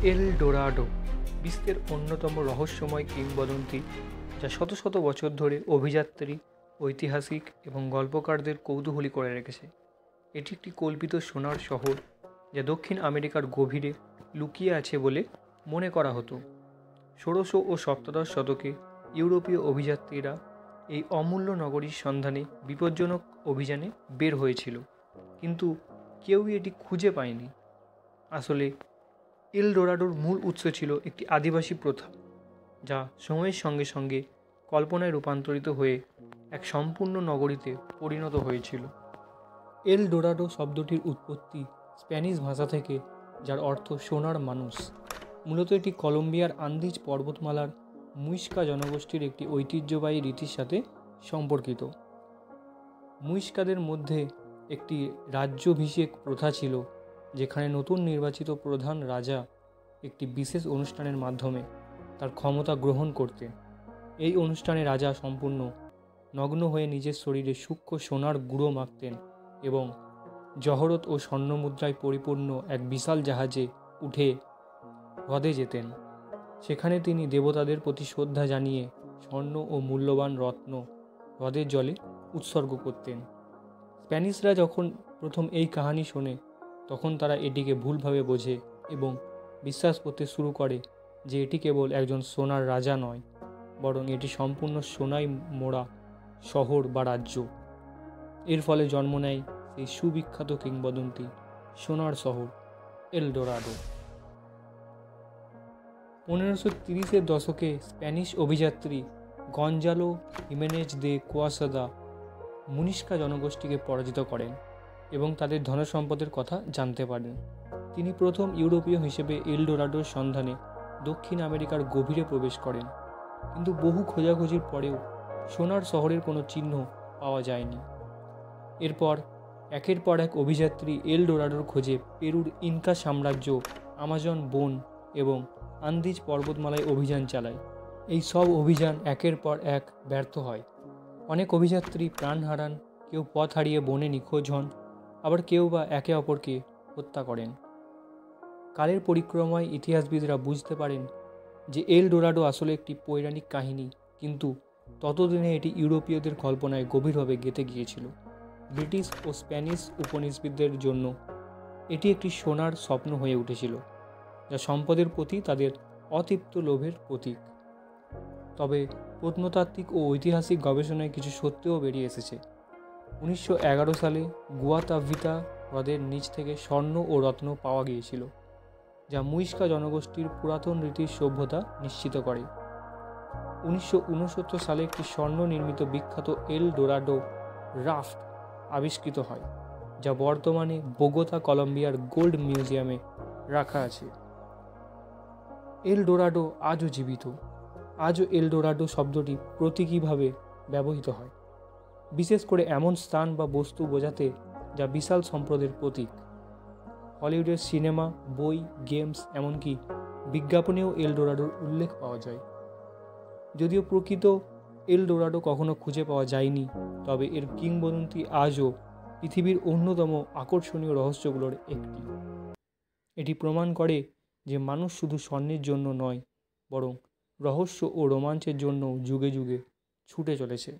এল Dorado বিশ্বের অন্যতম রহস্যময় কিংবদন্তি, যা শত শত বছর ধরে অভিযাত্রী, ঐতিহাসিক এবং গল্পকারদের কৌতূহলী করে রেখেছে। এটি একটি কল্পিত সোনার শহর, যা দক্ষিণ আমেরিকার গভীরে লুকিয়ে আছে বলে মনে করা হতো। ষোড়শ ও সপ্তদশ শতকে ইউরোপীয় অভিযাত্রীরা এই অমূল্য নগরীর সন্ধানে বিপজ্জনক অভিযানে বের হয়েছিল, কিন্তু কেউই এটি খুঁজে পায়নি। আসলে এল ডোরাডোর মূল উৎস ছিল একটি আদিবাসী প্রথা, যা সময়ের সঙ্গে সঙ্গে কল্পনায় রূপান্তরিত হয়ে এক সম্পূর্ণ নগরীতে পরিণত হয়েছিল। এল ডোরাডো শব্দটির উৎপত্তি স্প্যানিশ ভাষা থেকে, যার অর্থ সোনার মানুষ। মূলত এটি কলম্বিয়ার আন্দিজ পর্বতমালার মুইস্কা জনগোষ্ঠীর একটি ঐতিহ্যবাহী রীতির সাথে সম্পর্কিত। মুইস্কাদের মধ্যে একটি রাজ্যাভিষেক প্রথা ছিল, যেখানে নতুন নির্বাচিত প্রধান রাজা একটি বিশেষ অনুষ্ঠানের মাধ্যমে তার ক্ষমতা গ্রহণ করতেন। এই অনুষ্ঠানে রাজা সম্পূর্ণ নগ্ন হয়ে নিজের শরীরে সূক্ষ্ম সোনার গুঁড়ো মাখতেন এবং জহরত ও স্বর্ণমুদ্রায় পরিপূর্ণ এক বিশাল জাহাজে উঠে হ্রদে যেতেন। সেখানে তিনি দেবতাদের প্রতি শ্রদ্ধা জানিয়ে স্বর্ণ ও মূল্যবান রত্ন হ্রদের জলে উৎসর্গ করতেন। স্প্যানিশরা যখন প্রথম এই কাহিনী শোনে, তখন তারা এটিকে ভুলভাবে বোঝে এবং বিশ্বাস করতে শুরু করে যে এটি কেবল একজন সোনার রাজা নয়, বরং এটি সম্পূর্ণ সোনায় মোড়া শহর বা রাজ্য। এর ফলে জন্ম নেয় সেই সুবিখ্যাত কিংবদন্তি সোনার শহর এল ডোরাডো। 1530-এর দশকে স্প্যানিশ অভিযাত্রী গঞ্জালো হিমেনেজ দে কোয়াসাদা মুনিস্কা জনগোষ্ঠীকে পরাজিত করেন এবং তাদের ধনসম্পদের কথা জানতে পারেন। তিনি প্রথম ইউরোপীয় হিসেবে এল ডোরাডোর সন্ধানে দক্ষিণ আমেরিকার গভীরে প্রবেশ করেন, কিন্তু বহু খোঁজাখুঁজির পরেও সোনার শহরের কোনো চিহ্ন পাওয়া যায়নি। এরপর একের পর এক অভিযাত্রী এল ডোরাডোর খোঁজে পেরুর ইনকা সাম্রাজ্য, আমাজন বন এবং আন্দিজ পর্বতমালায় অভিযান চালায়। এই সব অভিযান একের পর এক ব্যর্থ হয়। অনেক অভিযাত্রী প্রাণ হারান, কেউ পথ হারিয়ে বনে নিখোঁজ হন, আবার কেউ বা একে অপরকে হত্যা করেন। কালের পরিক্রমায় ইতিহাসবিদরা বুঝতে পারেন যে এল ডোরাডো আসলে একটি পৌরাণিক কাহিনী, কিন্তু ততদিনে এটি ইউরোপীয়দের কল্পনায় গভীরভাবে গেঁথে গিয়েছিল। ব্রিটিশ ও স্প্যানিশ উপনিবেশিকদের জন্য এটি একটি সোনার স্বপ্ন হয়ে উঠেছিল, যা সম্পদের প্রতি তাদের অতৃপ্ত লোভের প্রতীক। তবে প্রত্নতাত্ত্বিক ও ঐতিহাসিক গবেষণায় কিছু সত্যও বেরিয়ে এসেছে। 1911 সালে গুয়াতাভিতা হ্রদের নিচ থেকে স্বর্ণ ও রত্ন পাওয়া গিয়েছিল, যা মুইস্কা জনগোষ্ঠীর পুরাতন রীতির সভ্যতা নিশ্চিত করে। 1969 সালে একটি স্বর্ণ নির্মিত বিখ্যাত এল ডোরাডো রাফট আবিষ্কৃত হয়, যা বর্তমানে বোগোতা, কলম্বিয়ার গোল্ড মিউজিয়ামে রাখা আছে। এল ডোরাডো আজও জীবিত। আজও এল ডোরাডো শব্দটি প্রতীকীভাবে ব্যবহৃত হয়, বিশেষ করে এমন স্থান বা বস্তু বোঝাতে যা বিশাল সম্পদের প্রতীক। হলিউডের সিনেমা, বই, গেমস, এমনকি বিজ্ঞাপনেও এল ডোরাডোর উল্লেখ পাওয়া যায়। যদিও প্রকৃত এল ডোরাডো কখনো খুঁজে পাওয়া যায়নি, তবে এর কিংবদন্তি আজও পৃথিবীর অন্যতম আকর্ষণীয় রহস্যগুলোর একটি। এটি প্রমাণ করে যে মানুষ শুধু স্বর্ণের জন্য নয়, বরং রহস্য ও রোমাঞ্চের জন্যও যুগে যুগে ছুটে চলেছে।